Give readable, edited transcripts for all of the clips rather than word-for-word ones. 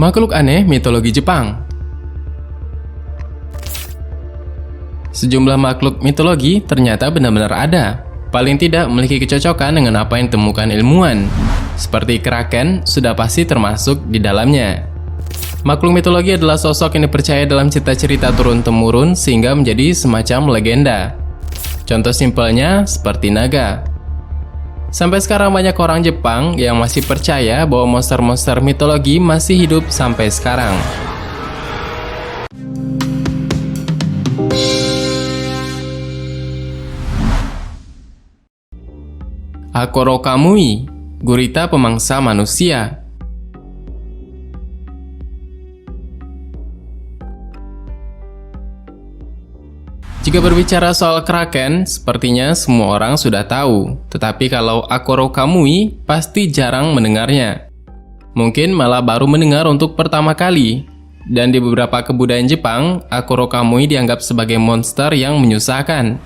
Makhluk aneh mitologi Jepang. Sejumlah makhluk mitologi ternyata benar-benar ada. Paling tidak memiliki kecocokan dengan apa yang ditemukan ilmuwan. Seperti kraken sudah pasti termasuk di dalamnya. Makhluk mitologi adalah sosok yang dipercaya dalam cerita-cerita turun-temurun sehingga menjadi semacam legenda. Contoh simpelnya seperti naga. Sampai sekarang banyak orang Jepang yang masih percaya bahwa monster-monster mitologi masih hidup sampai sekarang. Akoro Kamui, gurita pemangsa manusia. Jika berbicara soal kraken, sepertinya semua orang sudah tahu. Tetapi kalau Akoro Kamui, pasti jarang mendengarnya. Mungkin malah baru mendengar untuk pertama kali. Dan di beberapa kebudayaan Jepang, Akoro Kamui dianggap sebagai monster yang menyusahkan.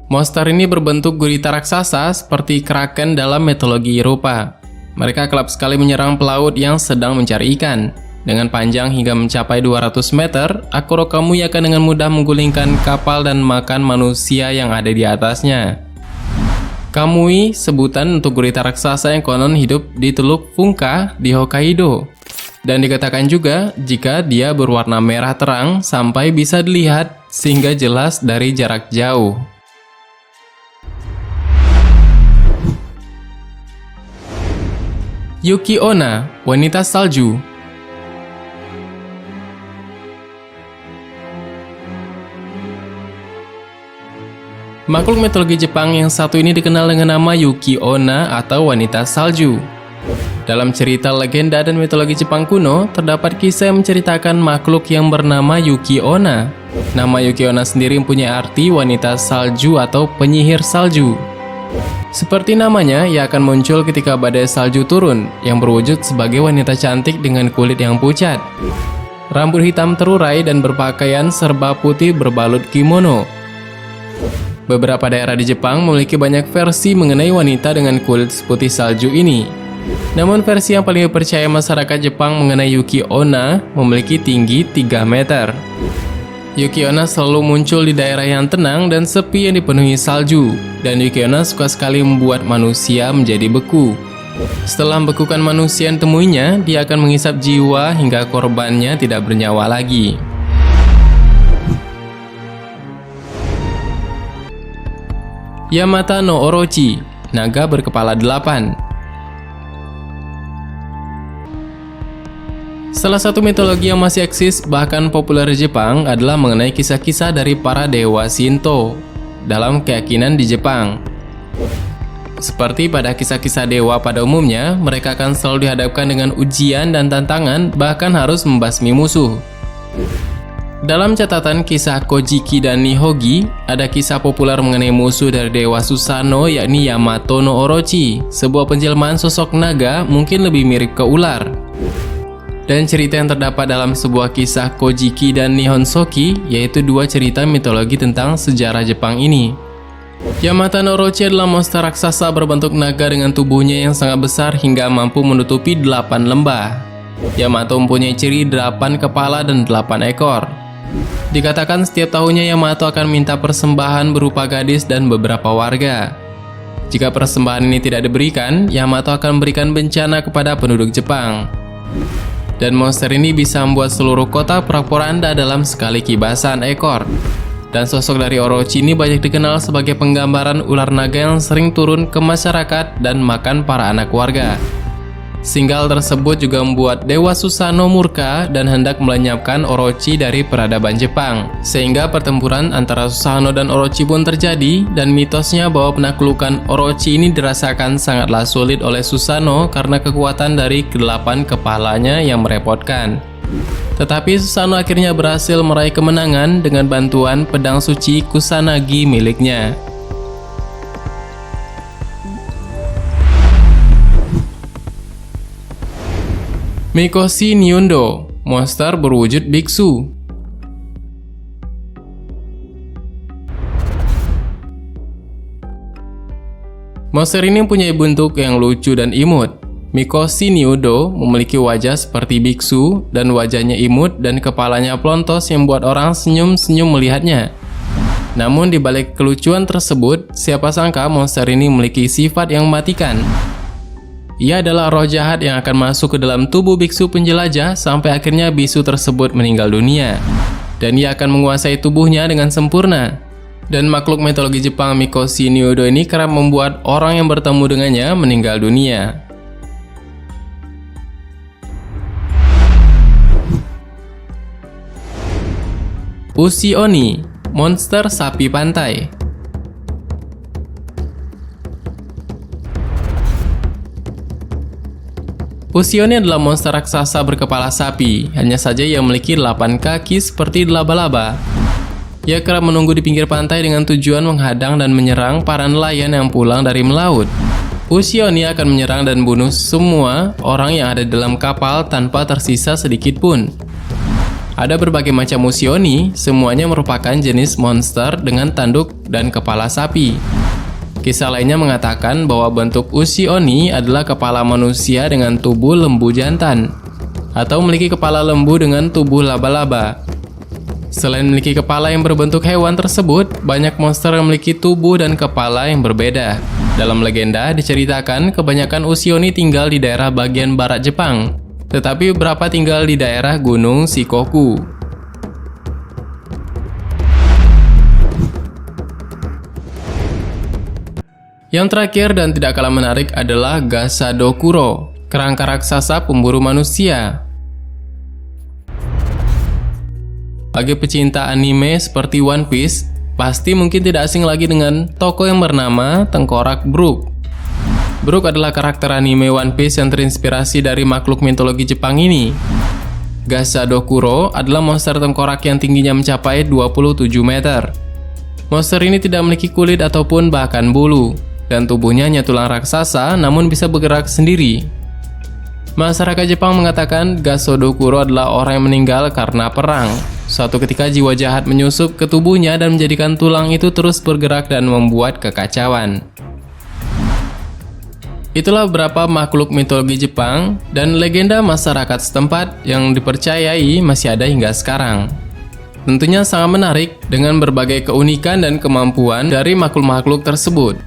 Monster ini berbentuk gurita raksasa seperti kraken dalam mitologi Eropa. Mereka kerap sekali menyerang pelaut yang sedang mencari ikan. Dengan panjang hingga mencapai 200 meter, Akoro Kamui akan dengan mudah menggulingkan kapal dan makan manusia yang ada di atasnya. Kamui sebutan untuk gurita raksasa yang konon hidup di Teluk Funka di Hokkaido. Dan dikatakan juga jika dia berwarna merah terang sampai bisa dilihat sehingga jelas dari jarak jauh. Yuki Onna, wanita salju. Makhluk mitologi Jepang yang satu ini dikenal dengan nama Yuki Onna atau wanita salju. Dalam cerita legenda dan mitologi Jepang kuno, terdapat kisah yang menceritakan makhluk yang bernama Yuki Onna. Nama Yuki Onna sendiri mempunyai arti wanita salju atau penyihir salju. Seperti namanya, ia akan muncul ketika badai salju turun, yang berwujud sebagai wanita cantik dengan kulit yang pucat. Rambut hitam terurai dan berpakaian serba putih berbalut kimono. Beberapa daerah di Jepang memiliki banyak versi mengenai wanita dengan kulit putih salju ini. Namun versi yang paling dipercaya masyarakat Jepang mengenai Yuki Onna memiliki tinggi 3 meter. Yuki Onna selalu muncul di daerah yang tenang dan sepi yang dipenuhi salju, dan Yuki Onna suka sekali membuat manusia menjadi beku. Setelah membekukan manusia yang temuinya, dia akan menghisap jiwa hingga korbannya tidak bernyawa lagi. Yamata no Orochi, naga berkepala 8. Salah satu mitologi yang masih eksis bahkan populer di Jepang adalah mengenai kisah-kisah dari para dewa Shinto dalam keyakinan di Jepang. Seperti pada kisah-kisah dewa pada umumnya, mereka akan selalu dihadapkan dengan ujian dan tantangan, bahkan harus membasmi musuh. Dalam catatan kisah Kojiki dan Nihogi, ada kisah populer mengenai musuh dari dewa Susanoo yakni Yamato no Orochi, sebuah penjelmaan sosok naga mungkin lebih mirip ke ular. Dan cerita yang terdapat dalam sebuah kisah Kojiki dan Nihonsoki, yaitu dua cerita mitologi tentang sejarah Jepang ini. Yamata no Orochi adalah monster raksasa berbentuk naga dengan tubuhnya yang sangat besar hingga mampu menutupi 8 lembah. Yamato mempunyai ciri 8 kepala dan 8 ekor. Dikatakan setiap tahunnya Yamato akan minta persembahan berupa gadis dan beberapa warga. Jika persembahan ini tidak diberikan, Yamato akan memberikan bencana kepada penduduk Jepang. Dan monster ini bisa membuat seluruh kota porak-poranda dalam sekali kibasan ekor. Dan sosok dari Orochi ini banyak dikenal sebagai penggambaran ular naga yang sering turun ke masyarakat dan makan para anak warga. Sehingga hal tersebut juga membuat Dewa Susanoo murka dan hendak melenyapkan Orochi dari peradaban Jepang. Sehingga pertempuran antara Susanoo dan Orochi pun terjadi, dan mitosnya bahwa penaklukan Orochi ini dirasakan sangatlah sulit oleh Susanoo karena kekuatan dari 8 kepalanya yang merepotkan. Tetapi Susanoo akhirnya berhasil meraih kemenangan dengan bantuan pedang suci Kusanagi miliknya. Mikoshi Nyundo, monster berwujud biksu. Monster ini mempunyai bentuk yang lucu dan imut. Mikoshi Niudo memiliki wajah seperti biksu dan wajahnya imut dan kepalanya pelontos yang membuat orang senyum-senyum melihatnya. Namun di balik kelucuan tersebut, siapa sangka monster ini memiliki sifat yang mematikan. Ia adalah roh jahat yang akan masuk ke dalam tubuh biksu penjelajah sampai akhirnya bisu tersebut meninggal dunia. Dan ia akan menguasai tubuhnya dengan sempurna. Dan makhluk mitologi Jepang Mikoshi Niudo ini kerap membuat orang yang bertemu dengannya meninggal dunia. Ushi Oni, monster sapi pantai. Ushi Oni adalah monster raksasa berkepala sapi, hanya saja ia memiliki 8 kaki seperti laba-laba. Ia kerap menunggu di pinggir pantai dengan tujuan menghadang dan menyerang para nelayan yang pulang dari melaut. Ushi Oni akan menyerang dan bunuh semua orang yang ada di dalam kapal tanpa tersisa sedikit pun. Ada berbagai macam Ushi Oni, semuanya merupakan jenis monster dengan tanduk dan kepala sapi. Kisah lainnya mengatakan bahwa bentuk Ushi Oni adalah kepala manusia dengan tubuh lembu jantan, atau memiliki kepala lembu dengan tubuh laba-laba. Selain memiliki kepala yang berbentuk hewan tersebut, banyak monster yang memiliki tubuh dan kepala yang berbeda. Dalam legenda diceritakan kebanyakan Ushi Oni tinggal di daerah bagian barat Jepang, tetapi beberapa tinggal di daerah Gunung Shikoku. Yang terakhir dan tidak kalah menarik adalah Gasadokuro, kerangka raksasa pemburu manusia. Bagi pecinta anime seperti One Piece, pasti mungkin tidak asing lagi dengan tokoh yang bernama Tengkorak Brook. Brook adalah karakter anime One Piece yang terinspirasi dari makhluk mitologi Jepang ini. Gasadokuro adalah monster tengkorak yang tingginya mencapai 27 meter. Monster ini tidak memiliki kulit ataupun bahkan bulu, dan tubuhnya hanya tulang raksasa namun bisa bergerak sendiri. Masyarakat Jepang mengatakan Gasadokuro adalah orang yang meninggal karena perang. Suatu ketika jiwa jahat menyusup ke tubuhnya dan menjadikan tulang itu terus bergerak dan membuat kekacauan. Itulah beberapa makhluk mitologi Jepang dan legenda masyarakat setempat yang dipercayai masih ada hingga sekarang. Tentunya sangat menarik dengan berbagai keunikan dan kemampuan dari makhluk-makhluk tersebut.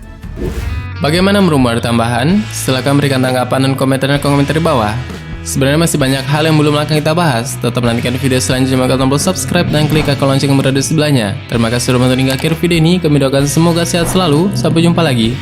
Bagaimana menurutmu ada tambahan? Silahkan berikan tanggapan dan komentar di bawah. Sebenarnya masih banyak hal yang belum akan kita bahas. Tetap nantikan video selanjutnya dengan tombol subscribe dan klik icon lonceng yang berada di sebelahnya. Terima kasih sudah menonton hingga akhir video ini. Kami doakan semoga sehat selalu. Sampai jumpa lagi.